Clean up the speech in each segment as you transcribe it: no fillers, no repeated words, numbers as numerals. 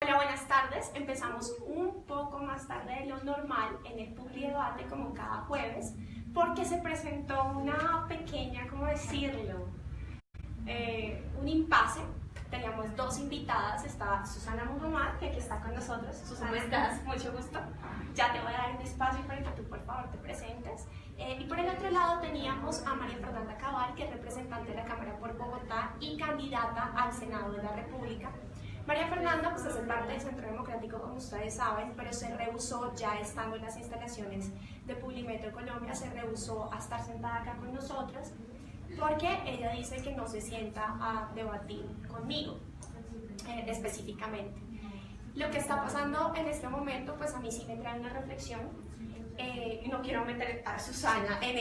Hola, buenas tardes. Empezamos un poco más tarde de lo normal en el Publidebate, como cada jueves, porque se presentó una pequeña, ¿cómo decirlo? Un impasse. Teníamos dos invitadas, estaba Susana Muhammad, que aquí está con nosotros. Susana, ¿cómo estás? Mucho gusto. Ya te voy a dar un espacio para que tú, por favor, te presentes. Y por el otro lado teníamos a María Fernanda Cabal, que es representante de la Cámara por Bogotá y candidata al Senado de la República. María Fernanda pues hace parte del Centro Democrático, como ustedes saben, pero se rehusó, ya estando en las instalaciones de Publimetro Colombia, se rehusó a estar sentada acá con nosotras porque ella dice que no se sienta a debatir conmigo específicamente. Lo que está pasando en este momento, pues a mí sí me trae una reflexión. No quiero meter a Susana en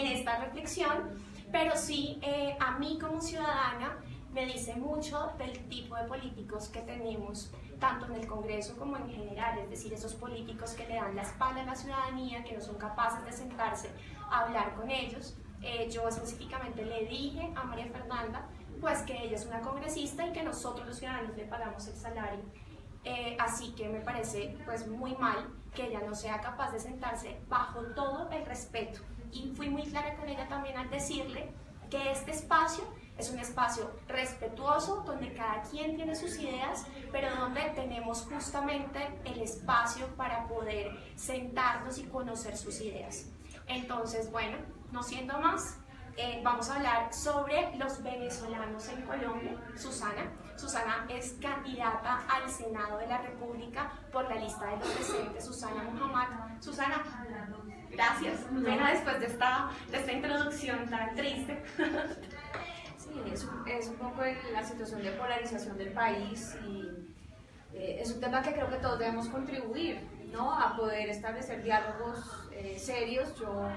esta reflexión, pero sí a mí como ciudadana me dice mucho del tipo de políticos que tenemos, tanto en el Congreso como en general, es decir, esos políticos que le dan la espalda a la ciudadanía, que no son capaces de sentarse a hablar con ellos. Yo específicamente le dije a María Fernanda pues que ella es una congresista y que nosotros los ciudadanos le pagamos el salario, así que me parece pues muy mal que ella no sea capaz de sentarse bajo todo el respeto, y fui muy clara con ella también al decirle que este espacio es un espacio respetuoso donde cada quien tiene sus ideas, pero donde tenemos justamente el espacio para poder sentarnos y conocer sus ideas. Entonces, bueno, no siendo más, vamos a hablar sobre los venezolanos en Colombia. Susana es candidata al Senado de la República por la lista de los presentes, Susana Muhammad. Susana, gracias. Bueno, después de esta introducción tan triste. Sí, es un poco la situación de polarización del país y es un tema que creo que todos debemos contribuir, ¿no?, a poder establecer diálogos serios. Yo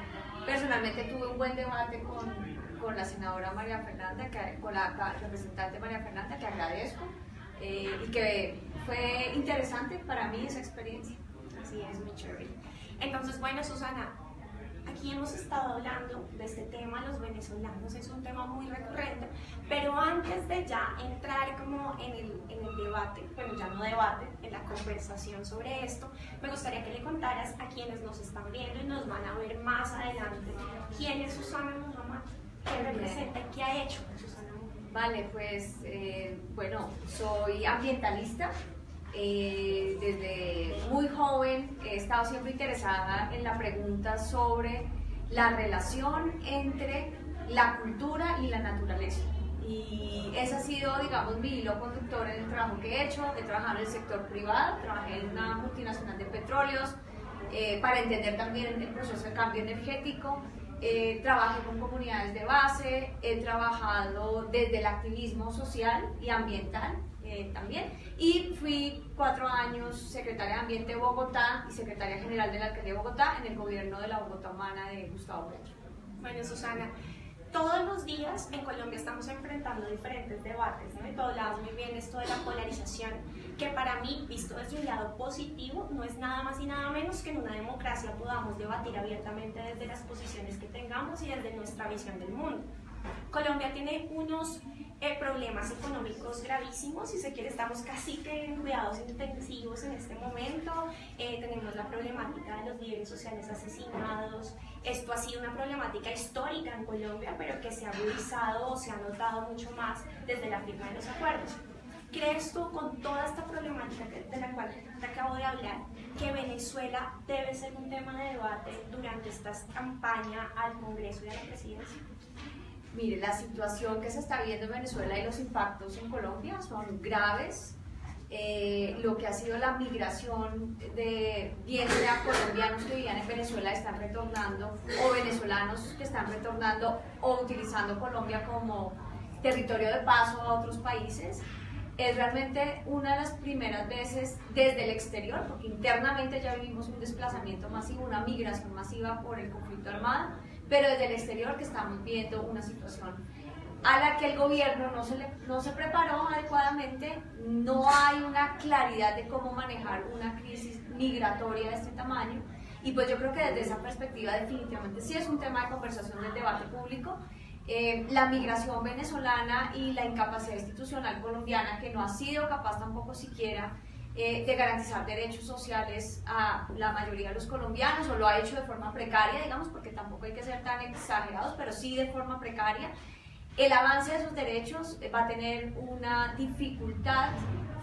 personalmente tuve un buen debate con la senadora María Fernanda, con la representante María Fernanda, que agradezco, y que fue interesante para mí esa experiencia. Así es, muy chévere. Entonces, bueno, Susana, aquí hemos estado hablando de este tema, los venezolanos, es un tema muy recurrente, pero antes de ya entrar como en el debate, bueno, ya no debate, en la conversación sobre esto, me gustaría que le contaras a quienes nos están viendo y nos van a ver más adelante, ¿quién es Susana Muhammad? ¿Qué representa y qué ha hecho Susana Muhammad? Vale, pues bueno, soy ambientalista. Desde muy joven he estado siempre interesada en la pregunta sobre la relación entre la cultura y la naturaleza, y ese ha sido, digamos, mi hilo conductor en el trabajo que he hecho. He trabajado en el sector privado, trabajé en una multinacional de petróleos para entender también el proceso de cambio energético. Trabajé con comunidades de base, he trabajado desde el activismo social y ambiental también, y fui 4 años secretaria de Ambiente de Bogotá y secretaria general de la Alcaldía de Bogotá en el gobierno de la Bogotá Humana de Gustavo Petro. Bueno, Susana, todos los días en Colombia estamos enfrentando diferentes debates, ¿no? Y tú hablabas muy bien esto de la polarización, que para mí, visto desde un lado positivo, no es nada más y nada menos que en una democracia podamos debatir abiertamente desde las posiciones que tengamos y desde nuestra visión del mundo. Colombia tiene unos problemas económicos gravísimos, si se quiere estamos casi que en cuidados intensivos en este momento. Tenemos la problemática de los líderes sociales asesinados. Esto ha sido una problemática histórica en Colombia, pero que se ha agudizado o se ha notado mucho más desde la firma de los acuerdos. ¿Crees tú, con toda esta problemática de la cual te acabo de hablar, que Venezuela debe ser un tema de debate durante esta campaña al Congreso y a la presidencia? Mire, la situación que se está viendo en Venezuela y los impactos en Colombia son graves. Lo que ha sido la migración de bienes de colombianos que vivían en Venezuela están retornando, o venezolanos que están retornando o utilizando Colombia como territorio de paso a otros países. Es realmente una de las primeras veces desde el exterior, porque internamente ya vivimos un desplazamiento masivo, una migración masiva por el conflicto armado, pero desde el exterior que estamos viendo una situación a la que el gobierno no se preparó adecuadamente. No hay una claridad de cómo manejar una crisis migratoria de este tamaño, y pues yo creo que desde esa perspectiva definitivamente sí es un tema de conversación del debate público, la migración venezolana y la incapacidad institucional colombiana, que no ha sido capaz tampoco siquiera de garantizar derechos sociales a la mayoría de los colombianos, o lo ha hecho de forma precaria, digamos, porque tampoco hay que ser tan exagerados, pero sí de forma precaria. El avance de esos derechos va a tener una dificultad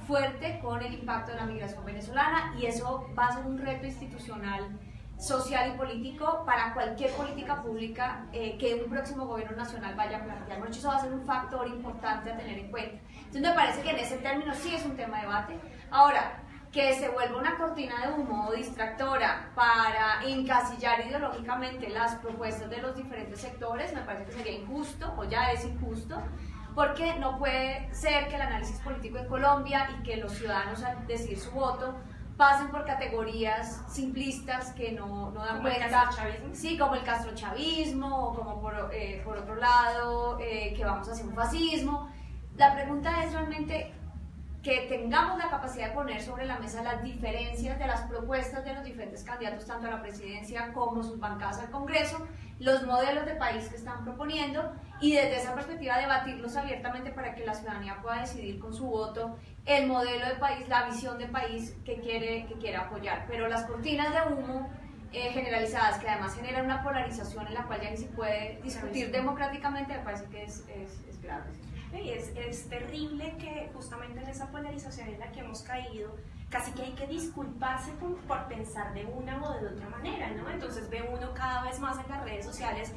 fuerte con el impacto de la migración venezolana, y eso va a ser un reto institucional, social y político para cualquier política pública que un próximo gobierno nacional vaya a plantear. Por eso va a ser un factor importante a tener en cuenta. Entonces me parece que en ese término sí es un tema de debate. Ahora, que se vuelva una cortina de humo o distractora para encasillar ideológicamente las propuestas de los diferentes sectores, me parece que sería injusto, o ya es injusto, porque no puede ser que el análisis político en Colombia y que los ciudadanos al decidir su voto pasen por categorías simplistas que no dan cuenta, sí, como el castrochavismo, o como por otro lado que vamos hacia un fascismo. La pregunta es realmente que tengamos la capacidad de poner sobre la mesa las diferencias de las propuestas de los diferentes candidatos, tanto a la presidencia como sus bancadas al Congreso, los modelos de país que están proponiendo, y desde esa perspectiva debatirlos abiertamente para que la ciudadanía pueda decidir con su voto el modelo de país, la visión de país que quiere apoyar. Pero las cortinas de humo generalizadas, que además generan una polarización en la cual ya ni se puede discutir democráticamente, me parece que es grave. Y es terrible que justamente en esa polarización en la que hemos caído, casi que hay que disculparse por pensar de una o de otra manera, ¿no? Entonces ve uno cada vez más en las redes sociales,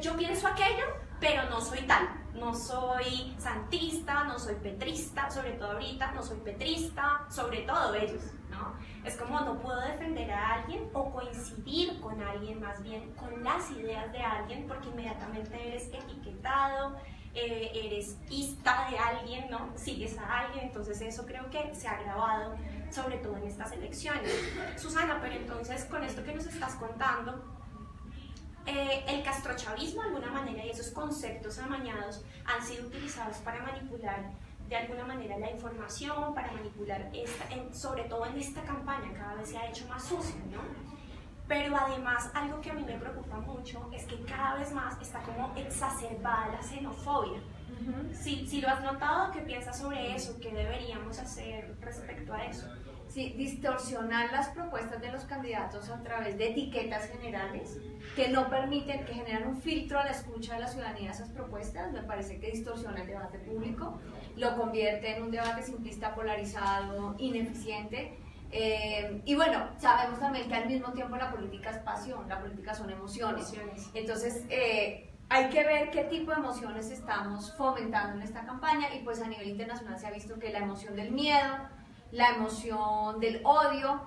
yo pienso aquello, pero no soy tal, no soy santista, no soy petrista, sobre todo ahorita, no soy petrista, sobre todo ellos, ¿no? Es como no puedo defender a alguien o coincidir con alguien, más bien con las ideas de alguien, porque inmediatamente eres etiquetado, eres ista de alguien, ¿no? Sigues a alguien, entonces eso creo que se ha agravado, sobre todo en estas elecciones. Susana, pero entonces con esto que nos estás contando, el castrochavismo de alguna manera y esos conceptos amañados han sido utilizados para manipular de alguna manera la información, para manipular, sobre todo en esta campaña, cada vez se ha hecho más sucia, ¿no? Pero además, algo que a mí me preocupa mucho es que cada vez más está como exacerbada la xenofobia. Si lo has notado, ¿qué piensas sobre eso? ¿Qué deberíamos hacer respecto a eso? Sí, distorsionar las propuestas de los candidatos a través de etiquetas generales que no permiten, que generan un filtro a la escucha de la ciudadanía de esas propuestas, me parece que distorsiona el debate público, lo convierte en un debate simplista, polarizado, ineficiente. Y bueno, sabemos también que al mismo tiempo la política es pasión, la política son emociones. Entonces, hay que ver qué tipo de emociones estamos fomentando en esta campaña, y pues a nivel internacional se ha visto que la emoción del miedo, la emoción del odio,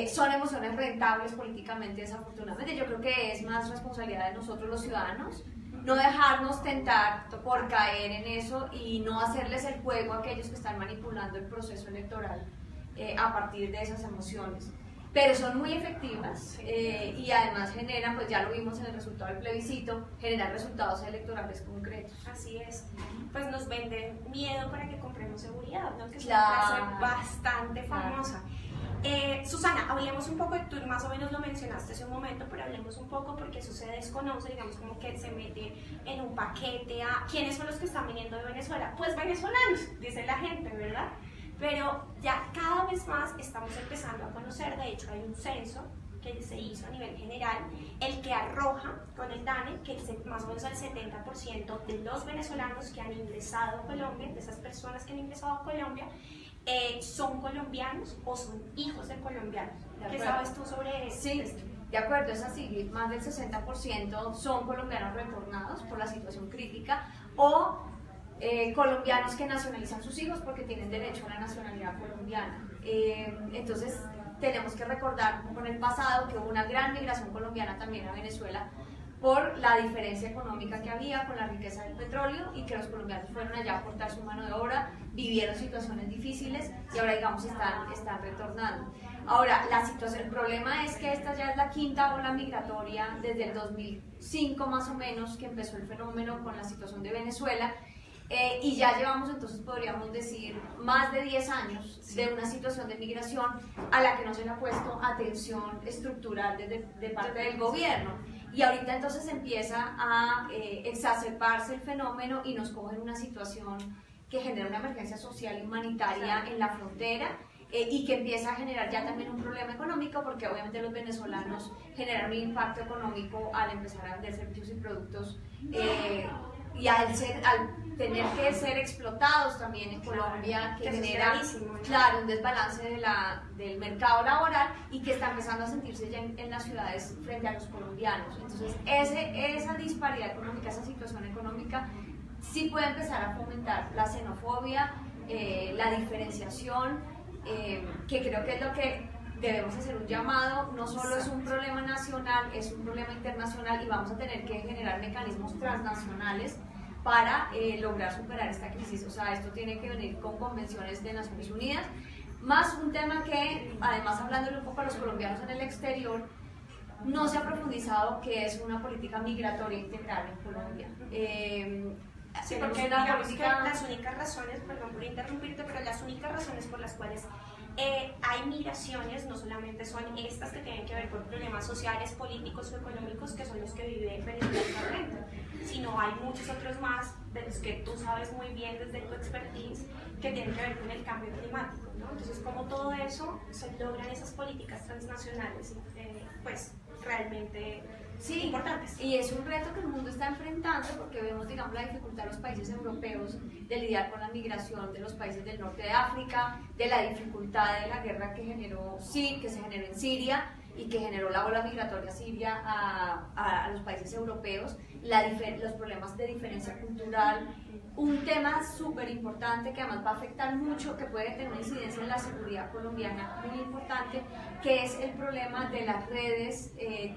son emociones rentables políticamente, desafortunadamente. Yo creo que es más responsabilidad de nosotros los ciudadanos no dejarnos tentar por caer en eso y no hacerles el juego a aquellos que están manipulando el proceso electoral a partir de esas emociones, pero son muy efectivas y además generan, pues ya lo vimos en el resultado del plebiscito, generan resultados electorales concretos. Así es, pues nos venden miedo para que compremos seguridad, ¿no? Que es una frase bastante famosa. Susana, hablemos un poco, tú más o menos lo mencionaste hace un momento, pero hablemos un poco porque eso se desconoce, digamos como que se mete en un paquete a ¿quiénes son los que están viniendo de Venezuela? Pues venezolanos, dice la gente, ¿verdad? Pero ya cada vez más estamos empezando a conocer, de hecho hay un censo que se hizo a nivel general, el que arroja con el DANE que más o menos el 70% de los venezolanos que han ingresado a Colombia, de esas personas que han ingresado a Colombia, son colombianos o son hijos de colombianos. ¿Qué sabes tú sobre eso? Sí, de acuerdo, es así, más del 60% son colombianos retornados por la situación crítica o colombianos que nacionalizan sus hijos porque tienen derecho a la nacionalidad colombiana. Entonces tenemos que recordar con el pasado que hubo una gran migración colombiana también a Venezuela por la diferencia económica que había con la riqueza del petróleo, y que los colombianos fueron allá a aportar su mano de obra, vivieron situaciones difíciles y ahora digamos están retornando. Ahora, la situación, el problema es que esta ya es la quinta ola migratoria desde el 2005 más o menos que empezó el fenómeno con la situación de Venezuela. Y ya llevamos, entonces podríamos decir, más de 10 años de una situación de migración a la que no se le ha puesto atención estructural de parte del gobierno. y ahorita entonces empieza a exacerbarse el fenómeno y nos coge en una situación que genera una emergencia social y humanitaria en la frontera, y que empieza a generar ya también un problema económico, porque obviamente los venezolanos generan un impacto económico al empezar a vender servicios y productos, y al tener que ser explotados también en Colombia, que genera, claro, un desbalance del mercado laboral y que está empezando a sentirse ya en las ciudades frente a los colombianos. Entonces esa disparidad económica, esa situación económica sí puede empezar a fomentar la xenofobia, la diferenciación, que creo que es lo que debemos hacer un llamado. No solo es un problema nacional, es un problema internacional, y vamos a tener que generar mecanismos transnacionales para lograr superar esta crisis. O sea, esto tiene que venir con convenciones de Naciones Unidas, más un tema que, además, hablándole un poco a los colombianos en el exterior, no se ha profundizado, que es una política migratoria integral en Colombia. Sí, porque digamos que las únicas razones, perdón por interrumpirte, pero las únicas razones por las cuales hay migraciones no solamente son estas que tienen que ver con problemas sociales, políticos o económicos, que son los que vive Venezuela actualmente, sino hay muchos otros más de los que tú sabes muy bien desde tu expertise, que tienen que ver con el cambio climático, ¿no? Entonces, como todo eso se logran esas políticas transnacionales, pues realmente sí, importantes. Y es un reto que el mundo está enfrentando, porque vemos, digamos, la dificultad de los países europeos de lidiar con la migración de los países del norte de África, de la dificultad de la guerra que se generó en Siria y que generó la ola migratoria siria a los países europeos, los problemas de diferencia cultural. Un tema súper importante que además va a afectar mucho, que puede tener una incidencia en la seguridad colombiana muy importante, que es el problema de las redes,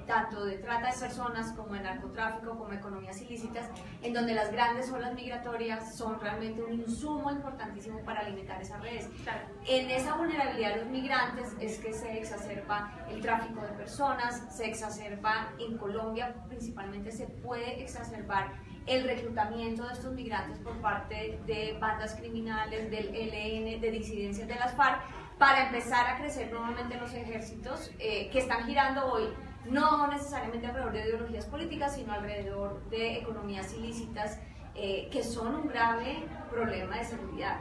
tanto de trata de personas como de narcotráfico, como economías ilícitas, en donde las grandes olas migratorias son realmente un insumo importantísimo para alimentar esas redes. Claro. En esa vulnerabilidad de los migrantes es que se exacerba el tráfico de personas, se exacerba en Colombia, principalmente se puede exacerbar el reclutamiento de estos migrantes por parte de bandas criminales, del ELN, de disidencias de las FARC, para empezar a crecer nuevamente los ejércitos que están girando hoy, no necesariamente alrededor de ideologías políticas, sino alrededor de economías ilícitas, que son un grave problema de seguridad.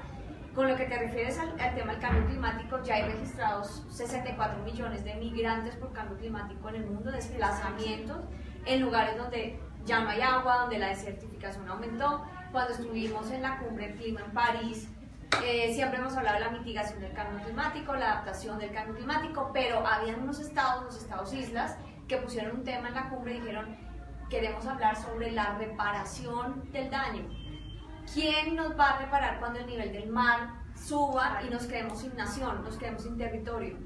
Con lo que te refieres al tema del cambio climático, ya hay registrados 64 millones de migrantes por cambio climático en el mundo, desplazamientos en lugares donde ya no hay agua, donde la desertificación aumentó. Cuando estuvimos en la cumbre del clima en París, siempre hemos hablado de la mitigación del cambio climático, la adaptación del cambio climático, pero había unos estados, los estados islas, que pusieron un tema en la cumbre y dijeron: queremos hablar sobre la reparación del daño. ¿Quién nos va a reparar cuando el nivel del mar suba y nos quedemos sin nación, nos quedemos sin territorio?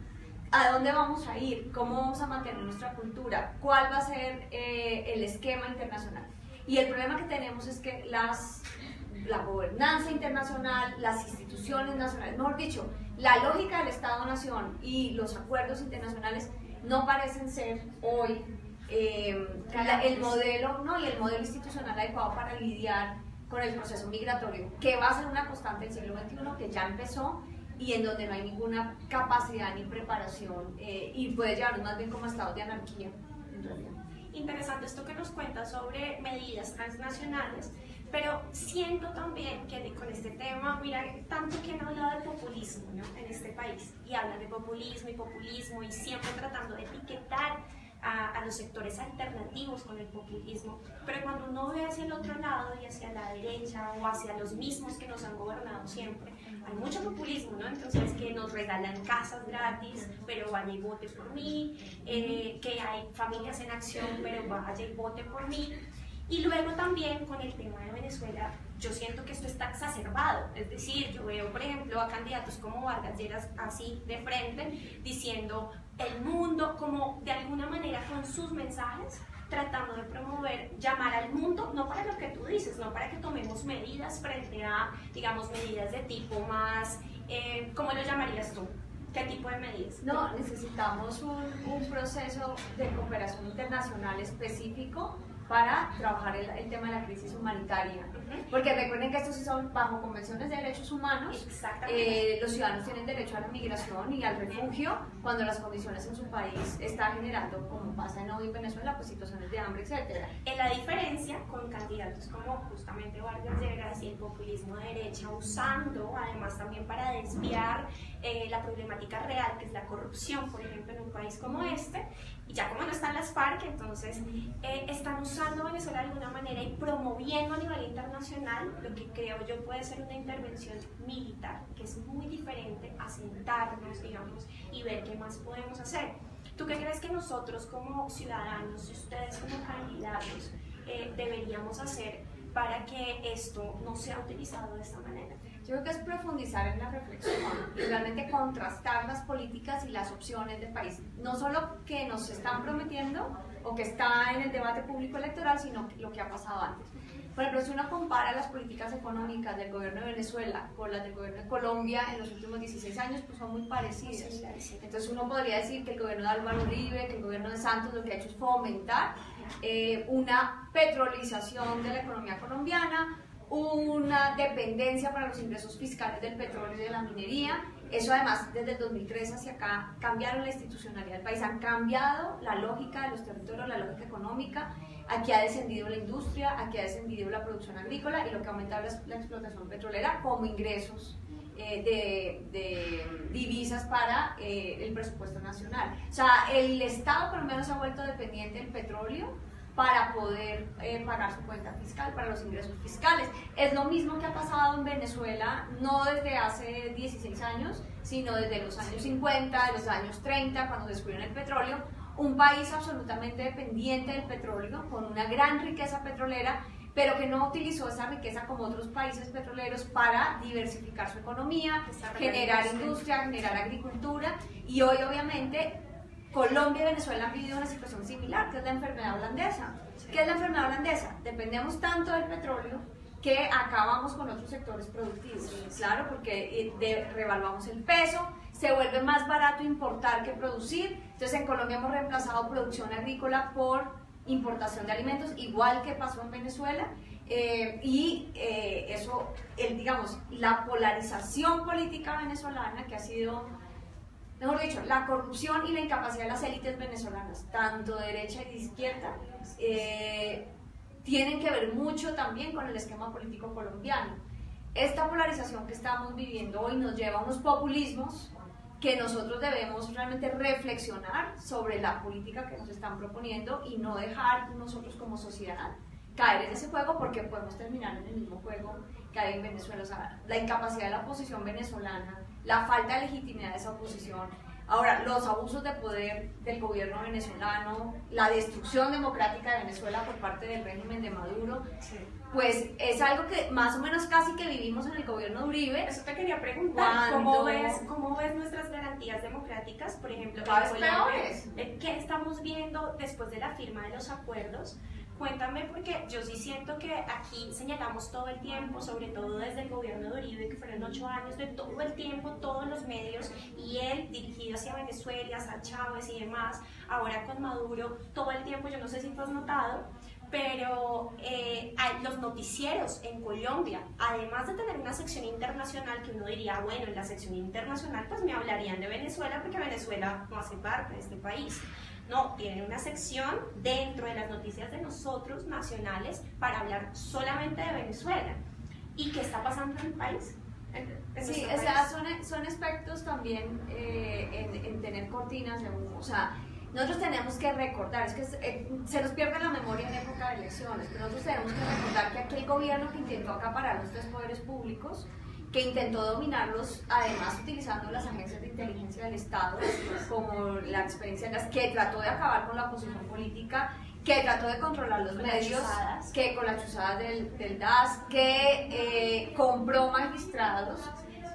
¿A dónde vamos a ir? ¿Cómo vamos a mantener nuestra cultura? ¿Cuál va a ser el esquema internacional? Y el problema que tenemos es que la gobernanza internacional, las instituciones nacionales, mejor dicho, la lógica del Estado-Nación y los acuerdos internacionales no parecen ser hoy el modelo, ¿no? Y el modelo institucional adecuado para lidiar con el proceso migratorio, que va a ser una constante del siglo XXI, que ya empezó, y en donde no hay ninguna capacidad ni preparación, y puede llevarnos más bien como estados de anarquía, en realidad. Interesante esto que nos cuentas sobre medidas transnacionales, pero siento también que con este tema, mira, tanto que han hablado de populismo, ¿no?, en este país, y hablan de populismo y siempre tratando de etiquetar a los sectores alternativos con el populismo, pero cuando uno ve hacia el otro lado y hacia la derecha o hacia los mismos que nos han gobernado siempre, hay mucho populismo, ¿no? Entonces, que nos regalan casas gratis, pero vaya y vote por mí, que hay familias en acción, pero vaya y vote por mí. Y luego también con el tema de Venezuela, yo siento que esto está exacerbado, es decir, yo veo, por ejemplo, a candidatos como Vargas Lleras así de frente, diciendo el mundo, como de alguna manera con sus mensajes, tratando de promover, llamar al mundo, no para lo que tú dices, no para que tomemos medidas frente a, digamos, medidas de tipo más, ¿cómo lo llamarías tú? ¿Qué tipo de medidas? No, necesitamos un proceso de cooperación internacional específico para trabajar el tema de la crisis humanitaria. Porque recuerden que estos sí son bajo convenciones de derechos humanos. Los ciudadanos tienen derecho a la migración y al refugio cuando las condiciones en su país están generando, como pasa en hoy en Venezuela, pues situaciones de hambre, etc. En la diferencia con candidatos como justamente Vargas Lleras y el populismo de derecha, usando además también para desviar la problemática real, que es la corrupción, por ejemplo, en un país como este, y ya como no están las FARC, entonces están usando Venezuela de alguna manera y promoviendo a nivel internacional lo que creo yo puede ser una intervención militar, que es muy diferente a sentarnos, digamos, y ver qué más podemos hacer. ¿Tú qué crees que nosotros como ciudadanos y ustedes como candidatos deberíamos hacer para que esto no sea utilizado de esta manera? Yo creo que es profundizar en la reflexión y realmente contrastar las políticas y las opciones del país. No solo que nos están prometiendo o que está en el debate público electoral, sino lo que ha pasado antes. Por ejemplo, si uno compara las políticas económicas del gobierno de Venezuela con las del gobierno de Colombia en los últimos 16 años, pues son muy parecidas. Entonces uno podría decir que el gobierno de Álvaro Uribe, que el gobierno de Santos lo que ha hecho es fomentar una petrolización de la economía colombiana, una dependencia para los ingresos fiscales del petróleo y de la minería. Eso además, desde el 2003 hacia acá, cambiaron la institucionalidad del país, han cambiado la lógica de los territorios, la lógica económica. Aquí ha descendido la industria, aquí ha descendido la producción agrícola y lo que ha aumentado es la explotación petrolera como ingresos de divisas para el presupuesto nacional. O sea, el Estado colombiano se ha vuelto dependiente del petróleo para poder pagar su cuenta fiscal, para los ingresos fiscales. Es lo mismo que ha pasado en Venezuela, no desde hace 16 años, sino desde los años 50, de los años 30, cuando descubrieron el petróleo. Un país absolutamente dependiente del petróleo, con una gran riqueza petrolera, pero que no utilizó esa riqueza como otros países petroleros para diversificar su economía, generar industria, generar agricultura, y hoy obviamente Colombia y Venezuela han vivido una situación similar, que es la enfermedad holandesa. ¿Qué es la enfermedad holandesa? Dependemos tanto del petróleo que acabamos con otros sectores productivos, claro, porque revaluamos el peso, se vuelve más barato importar que producir. Entonces en Colombia hemos reemplazado producción agrícola por importación de alimentos, igual que pasó en Venezuela, eso, digamos, la polarización política venezolana, que ha sido, mejor dicho, la corrupción y la incapacidad de las élites venezolanas, tanto de derecha y de izquierda, tienen que ver mucho también con el esquema político colombiano. Esta polarización que estamos viviendo hoy nos lleva a unos populismos que nosotros debemos realmente reflexionar sobre la política que nos están proponiendo y no dejar nosotros como sociedad caer en ese juego, porque podemos terminar en el mismo juego que hay en Venezuela. O sea, la incapacidad de la oposición venezolana, la falta de legitimidad de esa oposición, ahora los abusos de poder del gobierno venezolano, la destrucción democrática de Venezuela por parte del régimen de Maduro, pues es algo que más o menos casi que vivimos en el gobierno de Uribe. Eso te quería preguntar, ¿cómo ves nuestras garantías democráticas? Por ejemplo, ¿qué estamos viendo después de la firma de los acuerdos? Cuéntame, porque yo sí siento que aquí señalamos todo el tiempo, sobre todo desde el gobierno de Uribe, que fueron 8 años de todo el tiempo, todos los medios, y él dirigido hacia Venezuela, hacia Chávez y demás, ahora con Maduro, todo el tiempo, yo no sé si tú has notado, pero los noticieros en Colombia, además de tener una sección internacional que uno diría, bueno, en la sección internacional pues me hablarían de Venezuela porque Venezuela no hace parte de este país. No, tienen una sección dentro de las noticias de nosotros, nacionales, para hablar solamente de Venezuela. ¿Y qué está pasando en el país? Sí, o sea, son aspectos también en tener cortinas de humo. O sea, nosotros tenemos que recordar, es que se nos pierde la memoria en época de elecciones, pero nosotros tenemos que recordar que aquel gobierno que intentó acaparar los 3 poderes públicos, que intentó dominarlos, además utilizando las agencias de inteligencia del Estado, como la experiencia en las que trató de acabar con la oposición política, que trató de controlar los medios, que con las chuzadas del DAS, que compró magistrados,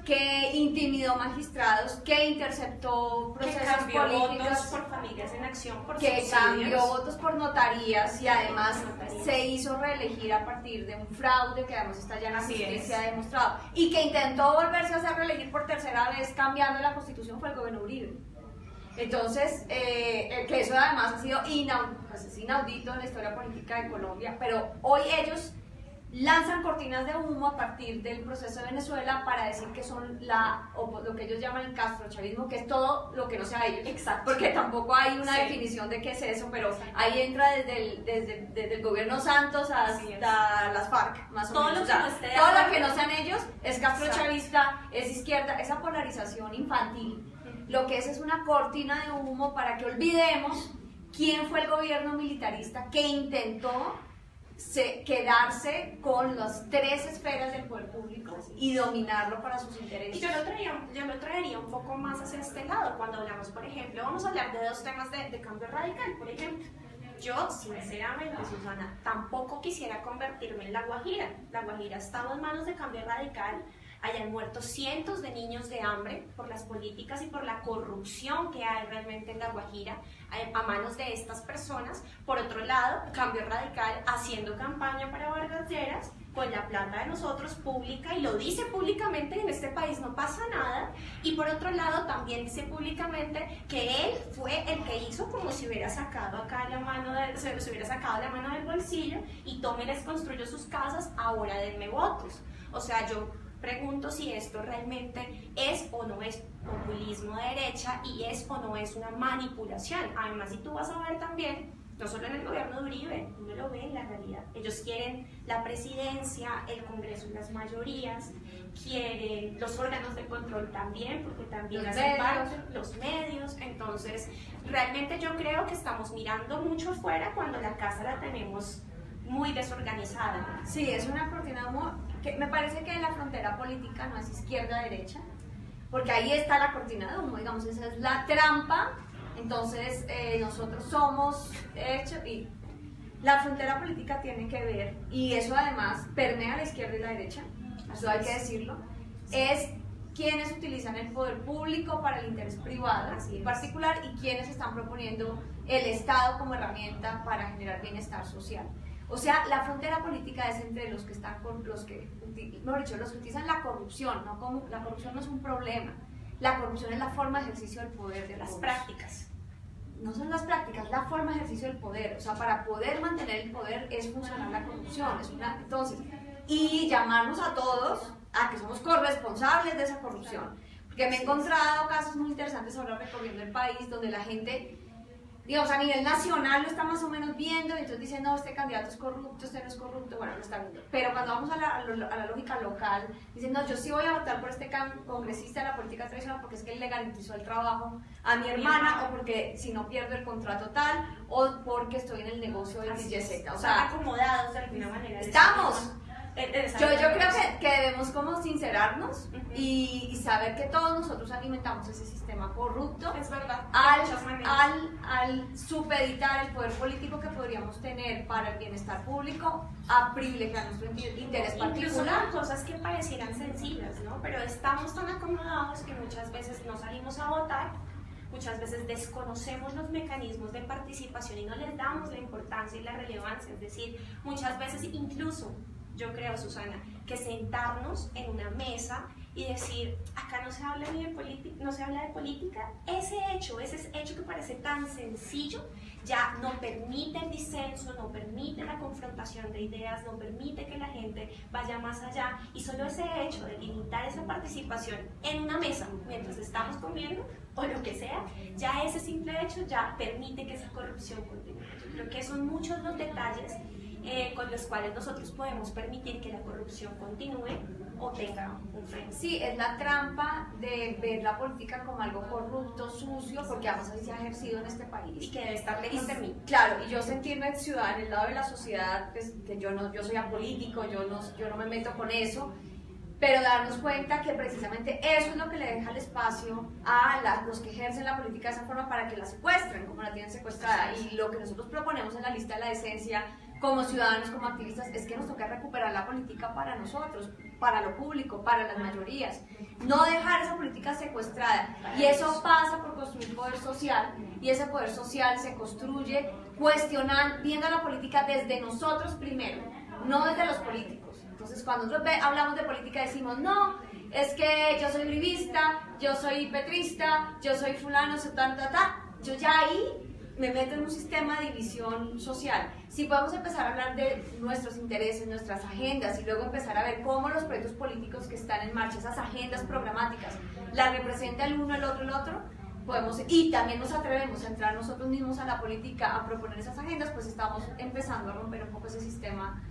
que intimidó magistrados, que interceptó procesos políticos, que cambió votos por Familias en Acción, por que subsidios, cambió votos por notarías y además se hizo reelegir a partir de un fraude que además está ya en la justicia demostrado, y que intentó volverse a hacer reelegir por tercera vez cambiando la constitución, fue el gobierno Uribe. Entonces, que eso además ha sido inaudito en la historia política de Colombia, pero hoy ellos lanzan cortinas de humo a partir del proceso de Venezuela para decir que son lo que ellos llaman el castrochavismo, que es todo lo que no sea ellos. Exacto. Porque tampoco hay una definición de qué es eso, pero ahí entra desde el gobierno Santos hasta las FARC, más o menos. Todo lo que no sean ellos es castrochavista, es izquierda, esa polarización infantil. Lo que es una cortina de humo para que olvidemos quién fue el gobierno militarista que intentó quedarse con las 3 esferas del poder público y dominarlo para sus intereses. Y yo lo traería un poco más hacia este lado, cuando hablamos, por ejemplo, vamos a hablar de 2 temas de cambio radical, por ejemplo. Yo, sinceramente, Susana, tampoco quisiera convertirme en La Guajira. La Guajira ha estado en manos de cambio radical. Hayan muerto cientos de niños de hambre por las políticas y por la corrupción que hay realmente en La Guajira a manos de estas personas. Por otro lado, Cambio Radical haciendo campaña para Vargas Lleras con la plata de nosotros pública, y lo dice públicamente, en este país no pasa nada. Y por otro lado también dice públicamente que él fue el que hizo como si hubiera sacado acá se hubiera sacado la mano del bolsillo y tome y les construyó sus casas, ahora denme votos. O sea, yo pregunto si esto realmente es o no es populismo de derecha y es o no es una manipulación. Además, si tú vas a ver también, no solo en el gobierno de Uribe, uno lo ve en la realidad. Ellos quieren la presidencia, el Congreso y las mayorías, quieren los órganos de control también, porque también hacen parte, los medios. Entonces, realmente yo creo que estamos mirando mucho afuera cuando la casa la tenemos muy desorganizada. Sí, es una cortina de humo que me parece que en la frontera política no es izquierda-derecha, porque ahí está la cortina de humo, digamos, esa es la trampa. Entonces nosotros somos hechos, y la frontera política tiene que ver, y eso además permea a la izquierda y la derecha, eso hay que decirlo, es quienes utilizan el poder público para el interés privado en particular y quienes están proponiendo el Estado como herramienta para generar bienestar social. O sea, la frontera política es entre los que están con los que utilizan la corrupción, ¿no? Como, la corrupción no es un problema, la corrupción es la forma de ejercicio del poder de las prácticas. No son las prácticas, la forma de ejercicio del poder. O sea, para poder mantener el poder es funcionar la corrupción. Entonces, y llamarnos a todos a que somos corresponsables de esa corrupción. Porque me he encontrado casos muy interesantes ahora recorriendo el país donde la gente, digamos, a nivel nacional lo está más o menos viendo, y entonces dicen, no, este candidato es corrupto, este no es corrupto, bueno, lo está viendo. Pero cuando vamos a la lógica local, dicen, no, yo sí voy a votar por este congresista de la política tradicional porque es que él le garantizó el trabajo a mi hermana, o porque si no pierdo el contrato tal, o porque estoy en el negocio del DJZ. O sea, acomodados de alguna manera. Estamos. Yo creo que debemos como sincerarnos y saber que todos nosotros alimentamos ese sistema corrupto. Es verdad. Al supeditar el poder político que podríamos tener para el bienestar público a privilegiar nuestro interés particular. Incluso con cosas que parecieran sencillas, ¿no? Pero estamos tan acomodados que muchas veces no salimos a votar. Muchas veces desconocemos los mecanismos de participación y no les damos la importancia y la relevancia. Es decir, muchas veces incluso, yo creo, Susana, que sentarnos en una mesa y decir, acá no se habla ni de política, no se habla de política, ese hecho que parece tan sencillo, ya no permite el disenso, no permite la confrontación de ideas, no permite que la gente vaya más allá, y solo ese hecho de limitar esa participación en una mesa mientras estamos comiendo o lo que sea, ya ese simple hecho ya permite que esa corrupción continúe. Yo creo que son muchos los detalles con los cuales nosotros podemos permitir que la corrupción continúe o tenga un freno. Sí, es la trampa de ver la política como algo corrupto, sucio, porque además así se ha ejercido en este país. Y que debe estar lejos de mí. Claro, y yo sentirme ciudadana en el lado de la sociedad, pues, que yo soy apolítico, yo no me meto con eso, pero darnos cuenta que precisamente eso es lo que le deja el espacio a los que ejercen la política de esa forma para que la secuestren, como la tienen secuestrada. Y lo que nosotros proponemos en la lista de la decencia, como ciudadanos, como activistas, es que nos toca recuperar la política para nosotros, para lo público, para las mayorías. No dejar esa política secuestrada. Y eso pasa por construir poder social, y ese poder social se construye cuestionando, viendo la política desde nosotros primero, no desde los políticos. Entonces, cuando nosotros hablamos de política decimos, no, es que yo soy uribista, yo soy petrista, yo soy fulano, yo ya ahí me meto en un sistema de división social. Si podemos empezar a hablar de nuestros intereses, nuestras agendas y luego empezar a ver cómo los proyectos políticos que están en marcha, esas agendas programáticas, las representa el uno, el otro, podemos, y también nos atrevemos a entrar nosotros mismos a la política a proponer esas agendas, pues estamos empezando a romper un poco ese sistema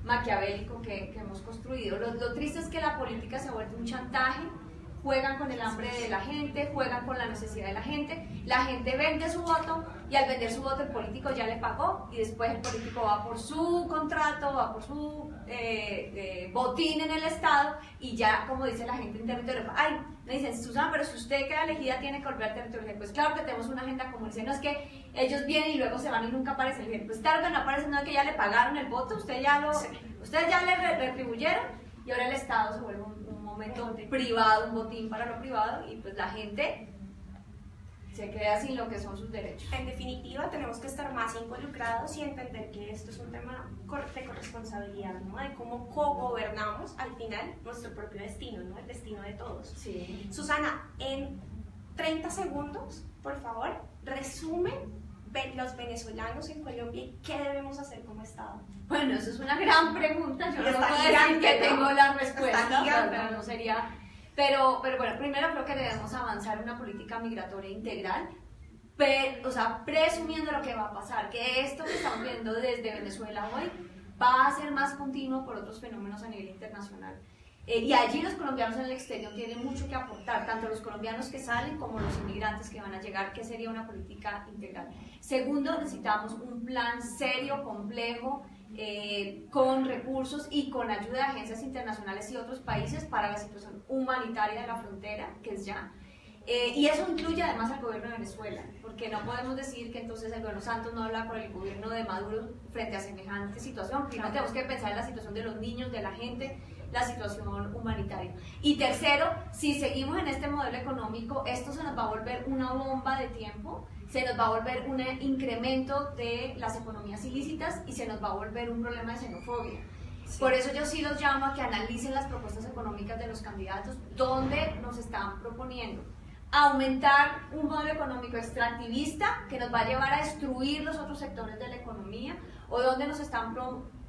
maquiavélico que hemos construido. Lo triste es que la política se ha vuelto un chantaje, juegan con el hambre de la gente, juegan con la necesidad de la gente vende su voto y al vender su voto el político ya le pagó y después el político va por su contrato, va por su botín en el Estado y ya, como dice la gente en territorio, ay, me dicen, Susana, pero si usted queda elegida tiene que volver al territorio. Pues claro que tenemos una agenda común, dicen, no es que ellos vienen y luego se van y nunca aparecen. Pues claro que no aparecen, no es que ya le pagaron el voto, ustedes ya le retribuyeron y ahora el Estado se vuelve un momento privado, un botín para lo privado y pues la gente se queda sin lo que son sus derechos. En definitiva, tenemos que estar más involucrados y entender que esto es un tema de corresponsabilidad, ¿no? De cómo cogobernamos al final nuestro propio destino, ¿no? El destino de todos. Sí. Susana, en 30 segundos, por favor, resumen los venezolanos en Colombia y qué debemos hacer como Estado. Bueno, eso es una gran pregunta, yo no puedo decir que tengo la respuesta, pero no sería... Pero bueno, primero creo que debemos avanzar en una política migratoria integral, o sea, presumiendo lo que va a pasar, que esto que estamos viendo desde Venezuela hoy va a ser más continuo por otros fenómenos a nivel internacional. Y allí los colombianos en el exterior tienen mucho que aportar, tanto los colombianos que salen como los inmigrantes que van a llegar, que sería una política integral. Segundo, necesitamos un plan serio, complejo, con recursos y con ayuda de agencias internacionales y otros países para la situación humanitaria de la frontera, que es ya. Y eso incluye además al gobierno de Venezuela, porque no podemos decir que entonces el gobierno Santos no habla con el gobierno de Maduro frente a semejante situación. Primero tenemos que pensar en la situación de los niños, de la gente, la situación humanitaria. Y tercero, si seguimos en este modelo económico, esto se nos va a volver una bomba de tiempo, se nos va a volver un incremento de las economías ilícitas y se nos va a volver un problema de xenofobia. Sí. Por eso yo sí los llamo a que analicen las propuestas económicas de los candidatos, donde nos están proponiendo aumentar un modelo económico extractivista que nos va a llevar a destruir los otros sectores de la economía, o donde nos están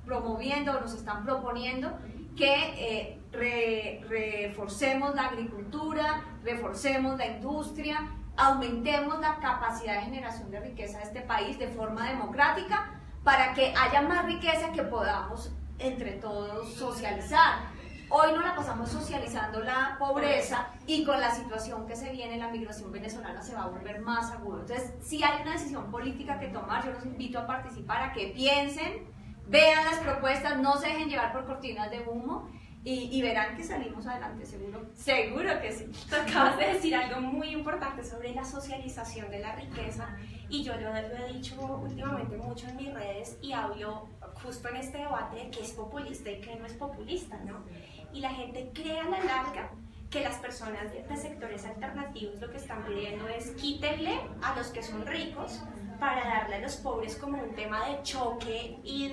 promoviendo o nos están proponiendo que reforcemos la agricultura, reforcemos la industria, aumentemos la capacidad de generación de riqueza de este país de forma democrática para que haya más riqueza que podamos entre todos socializar. Hoy nos la pasamos socializando la pobreza y con la situación que se viene, la migración venezolana se va a volver más aguda. Entonces, si hay una decisión política que tomar, yo los invito a participar, a que piensen, vean las propuestas, no se dejen llevar por cortinas de humo y verán que salimos adelante, seguro que sí. Tú acabas de decir algo muy importante sobre la socialización de la riqueza y yo lo he dicho últimamente mucho en mis redes y hablo justo en este debate de qué es populista y qué no es populista, ¿no? Y la gente cree a la larga que las personas de sectores alternativos lo que están pidiendo es quítenle a los que son ricos para darle a los pobres como un tema de choque y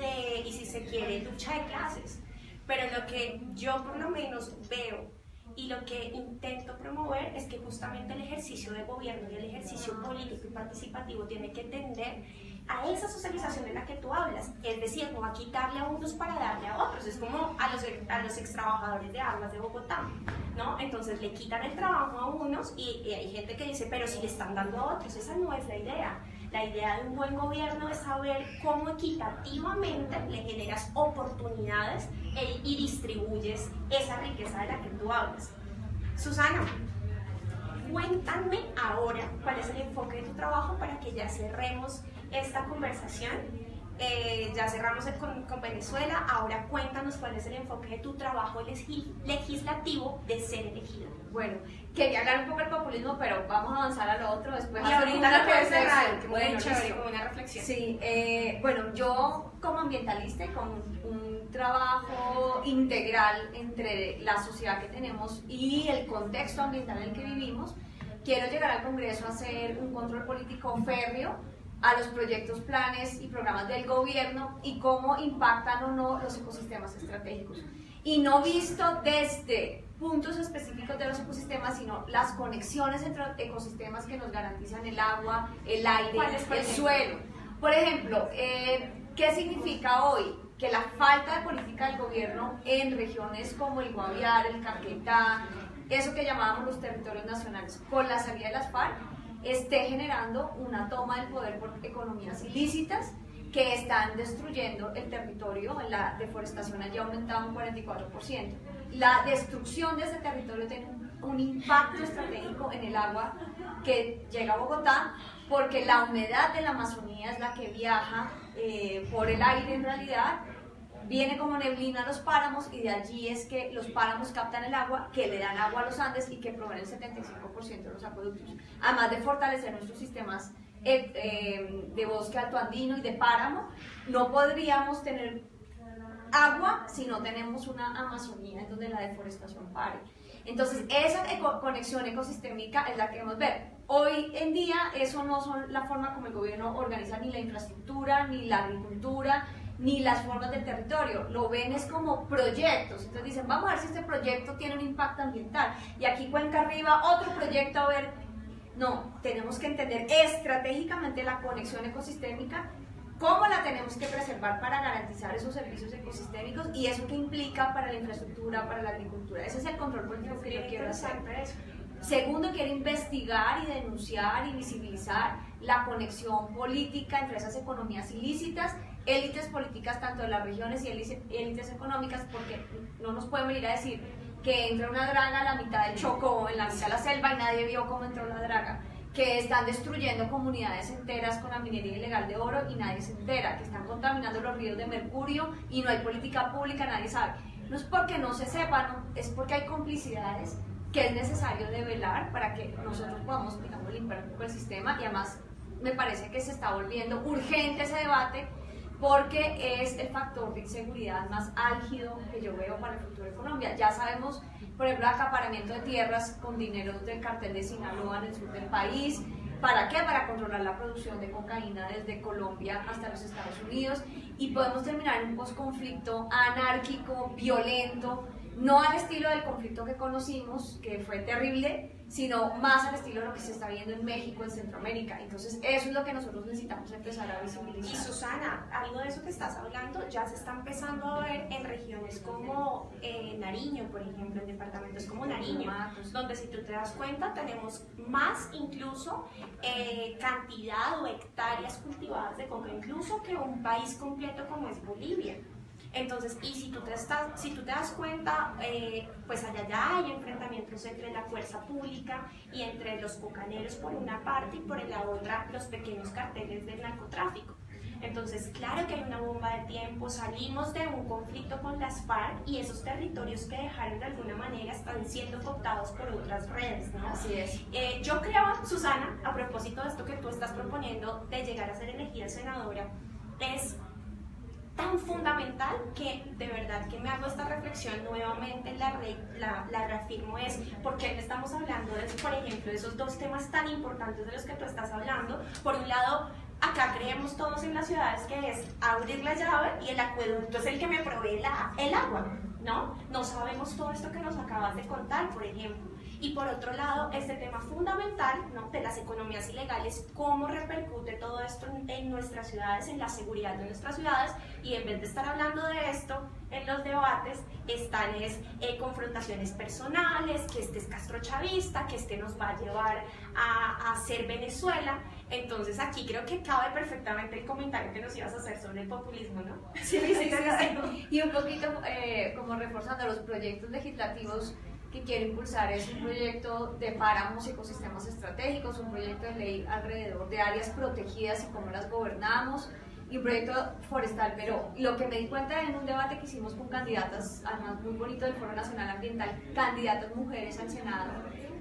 si se quiere, lucha de clases. Pero lo que yo por lo menos veo y lo que intento promover es que justamente el ejercicio de gobierno y el ejercicio político y participativo tiene que tender a esa socialización de la que tú hablas, es decir, no a quitarle a unos para darle a otros, es como a los extrabajadores de armas de Bogotá, ¿no? Entonces le quitan el trabajo a unos y hay gente que dice, pero si le están dando a otros, esa no es la idea. La idea de un buen gobierno es saber cómo equitativamente le generas oportunidades y distribuyes esa riqueza de la que tú hablas. Susana, cuéntame ahora cuál es el enfoque de tu trabajo para que ya cerremos esta conversación. Ya cerramos con Venezuela, ahora cuéntanos cuál es el enfoque de tu trabajo legislativo de ser elegida. Bueno, quería hablar un poco del populismo, pero vamos a avanzar a lo otro después. Y ahorita lo puedes cerrar, bueno, como una reflexión. Sí, bueno, yo como ambientalista y con un trabajo integral entre la sociedad que tenemos y el contexto ambiental en el que vivimos, quiero llegar al Congreso a hacer un control político férreo a los proyectos, planes y programas del gobierno y cómo impactan o no los ecosistemas estratégicos. y no visto desde puntos específicos de los ecosistemas, sino las conexiones entre ecosistemas que nos garantizan el agua, el aire, el suelo. Por ejemplo, ¿qué significa hoy? Que la falta de política del gobierno en regiones como el Guaviare, el Caquetá, eso que llamábamos los territorios nacionales, con la salida de las FARC, esté generando una toma del poder por economías ilícitas que están destruyendo el territorio. La deforestación allí ha aumentado un 44%. La destrucción de ese territorio tiene un impacto estratégico en el agua que llega a Bogotá, porque la humedad de la Amazonía es la que viaja por el aire en realidad, viene como neblina a los páramos y de allí es que los páramos captan el agua, que le dan agua a los Andes y que proveen el 75% de los acueductos. Además de fortalecer nuestros sistemas de bosque altoandino y de páramo, no podríamos tener agua si no tenemos una Amazonía en donde la deforestación pare. Entonces esa conexión ecosistémica es la que debemos ver. Hoy en día eso no son la forma como el gobierno organiza ni la infraestructura, ni la agricultura, ni las formas del territorio. Lo ven es como proyectos. Entonces dicen, vamos a ver si este proyecto tiene un impacto ambiental. Y aquí Cuenca Arriba, otro proyecto, a ver. No, tenemos que entender estratégicamente la conexión ecosistémica, cómo la tenemos que preservar para garantizar esos servicios ecosistémicos y eso que implica para la infraestructura, para la agricultura. Ese es el control político que yo quiero hacer. Segundo, quiero investigar y denunciar y visibilizar la conexión política entre esas economías ilícitas, élites políticas tanto de las regiones y élites económicas, porque no nos pueden venir a decir que entra una draga a la mitad del Chocó, en la mitad de la selva y nadie vio cómo entró la draga, que están destruyendo comunidades enteras con la minería ilegal de oro y nadie se entera, que están contaminando los ríos de mercurio y no hay política pública, nadie sabe. No es porque no se sepa, no, es porque hay complicidades que es necesario develar para que nosotros podamos, digamos, limpiar un poco el sistema. Y además me parece que se está volviendo urgente ese debate porque es el factor de inseguridad más álgido que yo veo para el futuro de Colombia. Ya sabemos, por ejemplo, el acaparamiento de tierras con dineros del cartel de Sinaloa en el sur del país. ¿Para qué? Para controlar la producción de cocaína desde Colombia hasta los Estados Unidos, y podemos terminar en un posconflicto anárquico, violento, no al estilo del conflicto que conocimos, que fue terrible, sino más al estilo de lo que se está viendo en México, en Centroamérica. Entonces eso es lo que nosotros necesitamos empezar a visibilizar. Y Susana, algo de eso que estás hablando ya se está empezando a ver en regiones como Nariño, por ejemplo, en departamentos como Nariño, donde si tú te das cuenta tenemos más incluso cantidad o hectáreas cultivadas de coca incluso que un país completo como es Bolivia. Entonces, y si tú te das cuenta, pues allá ya hay enfrentamientos entre la fuerza pública y entre los cocaneros por una parte y por la otra los pequeños carteles del narcotráfico. Entonces, claro que hay una bomba de tiempo, salimos de un conflicto con las FARC y esos territorios que dejaron de alguna manera están siendo cooptados por otras redes, ¿no? Así es. Yo creo, Susana, a propósito de esto que tú estás proponiendo de llegar a ser elegida senadora, es tan fundamental que de verdad que me hago esta reflexión nuevamente, la reafirmo, es porque estamos hablando de, por ejemplo, de esos dos temas tan importantes de los que tú estás hablando. Por un lado, acá creemos todos en las ciudades que es abrir la llave y el acueducto es el que me provee el agua, ¿no? No sabemos todo esto que nos acabas de contar, por ejemplo. Y por otro lado, este tema fundamental, ¿no?, de las economías ilegales, cómo repercute todo esto en nuestras ciudades, en la seguridad de nuestras ciudades, y en vez de estar hablando de esto en los debates, están confrontaciones personales, que este es castrochavista, que este nos va a llevar a ser Venezuela. Entonces aquí creo que cabe perfectamente el comentario que nos ibas a hacer sobre el populismo, ¿no? Sí. Y un poquito como reforzando los proyectos legislativos que quiere impulsar, es un proyecto de páramos y ecosistemas estratégicos, un proyecto de ley alrededor de áreas protegidas y cómo las gobernamos, y un proyecto forestal. Pero lo que me di cuenta en un debate que hicimos con candidatas, además muy bonito del Foro Nacional Ambiental, candidatas mujeres al Senado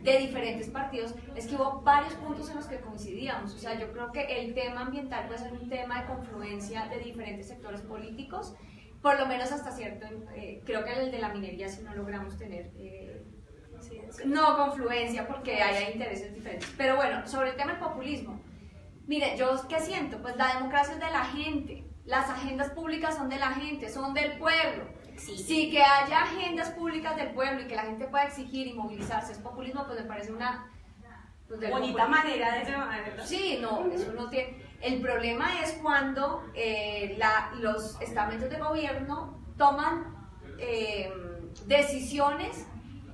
de diferentes partidos, es que hubo varios puntos en los que coincidíamos. O sea, yo creo que el tema ambiental puede ser un tema de confluencia de diferentes sectores políticos, por lo menos hasta cierto, creo que el de la minería si no logramos tener no confluencia porque hay intereses diferentes. Pero bueno, sobre el tema del populismo, mire, ¿yo qué siento? Pues la democracia es de la gente, las agendas públicas son de la gente, son del pueblo. exige. Sí, que haya agendas públicas del pueblo y que la gente pueda exigir y movilizarse es populismo, pues me parece una bonita manera de llamarlo. Sí, no, eso no tiene. El problema es cuando los estamentos de gobierno toman decisiones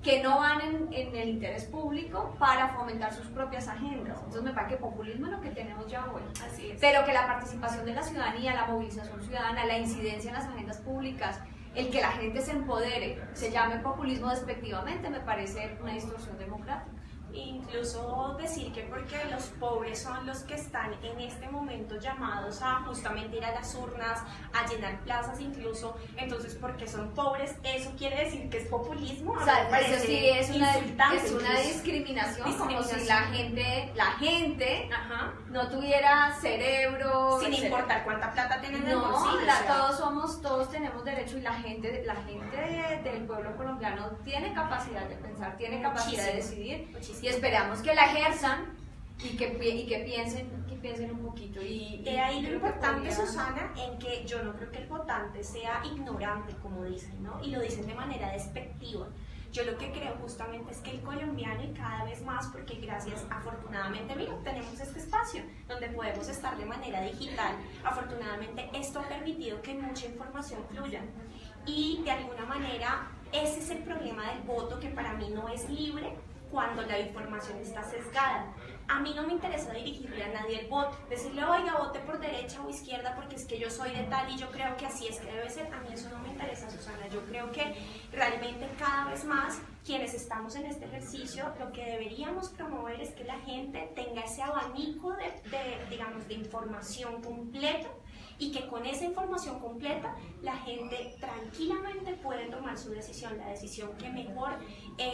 que no van en el interés público para fomentar sus propias agendas. Entonces me parece que populismo es lo que tenemos ya hoy. Así es. Pero que la participación de la ciudadanía, la movilización ciudadana, la incidencia en las agendas públicas, el que la gente se empodere, se llame populismo despectivamente, me parece una distorsión democrática. Incluso decir que porque los pobres son los que están en este momento llamados a justamente ir a las urnas, a llenar plazas incluso, entonces porque son pobres, ¿eso quiere decir que es populismo? O sea, eso sí es una discriminación, como si la gente Ajá. no tuviera cerebro, sin importar cuánta plata tienen en el bolsillo. Todos tenemos derecho, y la gente del pueblo colombiano tiene capacidad de pensar, tiene capacidad de decidir. Muchísimo. Y esperamos que la ejerzan y que piensen un poquito. De ahí lo importante, Susana, en que yo no creo que el votante sea ignorante, como dicen, ¿no? Y lo dicen de manera despectiva. Yo lo que creo justamente es que el colombiano, y cada vez más, porque gracias, afortunadamente, mira, tenemos este espacio donde podemos estar de manera digital. Afortunadamente, esto ha permitido que mucha información fluya. Y de alguna manera, ese es el problema del voto, que para mí no es libre cuando la información está sesgada. A mí no me interesa dirigirle a nadie el voto, decirle, oiga, vote por derecha o izquierda porque es que yo soy de tal y yo creo que así es que debe ser. A mí eso no me interesa, Susana. Yo creo que realmente cada vez más quienes estamos en este ejercicio, lo que deberíamos promover es que la gente tenga ese abanico de información completa, y que con esa información completa la gente tranquilamente puede tomar su decisión, la decisión que mejor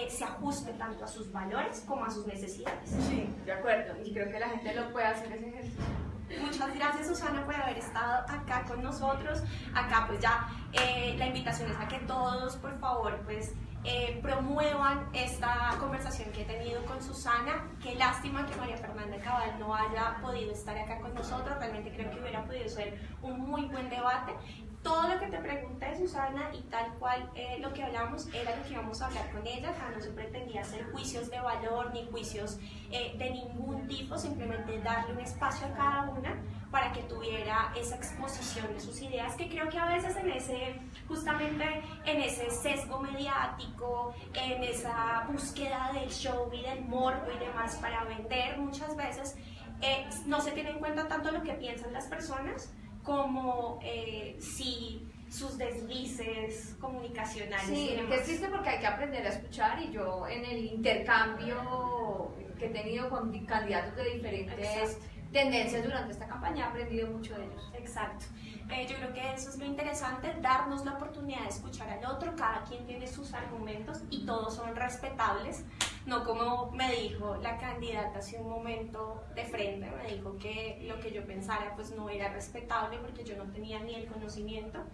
se ajuste tanto a sus valores como a sus necesidades. Sí, de acuerdo, y creo que la gente lo puede hacer ese ejercicio. Muchas gracias, Susana, por haber estado acá con nosotros. Acá pues ya la invitación es a que todos, por favor, pues promuevan esta conversación que he tenido con Susana. Qué lástima que María Fernanda Cabal no haya podido estar acá con nosotros. Realmente creo que hubiera podido ser un muy buen debate. Todo lo que te pregunté, Susana, y tal cual lo que hablamos era lo que íbamos a hablar con ella. Acá no se pretendía hacer juicios de valor ni juicios de ningún tipo, simplemente darle un espacio a cada una para que tuviera esa exposición de sus ideas, que creo que a veces justamente en ese sesgo mediático, en esa búsqueda del show y del morbo y demás para vender, muchas veces no se tiene en cuenta tanto lo que piensan las personas como si sus deslices comunicacionales. Sí, que es triste porque hay que aprender a escuchar, y yo en el intercambio que he tenido con candidatos de diferentes tendencias durante esta campaña he aprendido mucho de ellos. Exacto. Yo creo que eso es lo interesante, darnos la oportunidad de escuchar al otro. Cada quien tiene sus argumentos y todos son respetables, no como me dijo la candidata hace un momento de frente, me dijo que lo que yo pensara pues no era respetable porque yo no tenía ni el conocimiento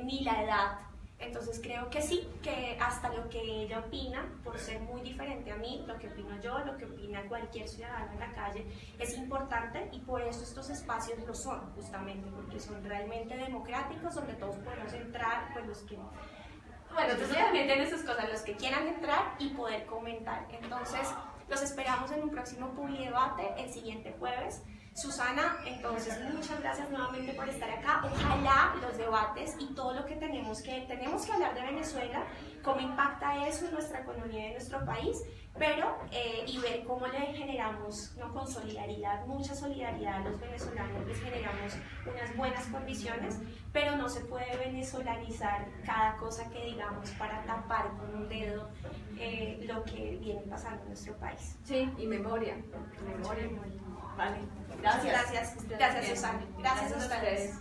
ni la edad. Entonces creo que sí, que hasta lo que ella opina, por ser muy diferente a mí, lo que opino yo, lo que opina cualquier ciudadano en la calle, es importante, y por eso estos espacios lo son, justamente, porque son realmente democráticos, donde todos podemos entrar, pues los que... Bueno, entonces también tienen sus cosas, los que quieran entrar y poder comentar. Entonces, los esperamos en un próximo Publidebate, el siguiente jueves. Susana, entonces muchas gracias nuevamente por estar acá. Ojalá los debates y todo lo que tenemos que hablar de Venezuela, cómo impacta eso en nuestra economía y en nuestro país, pero y ver cómo le generamos, ¿no?, con solidaridad, mucha solidaridad a los venezolanos, les generamos unas buenas condiciones, pero no se puede venezolanizar cada cosa que digamos para tapar con un dedo lo que viene pasando en nuestro país. Sí, y memoria. Vale. Gracias. Gracias, Susana. Gracias a ustedes.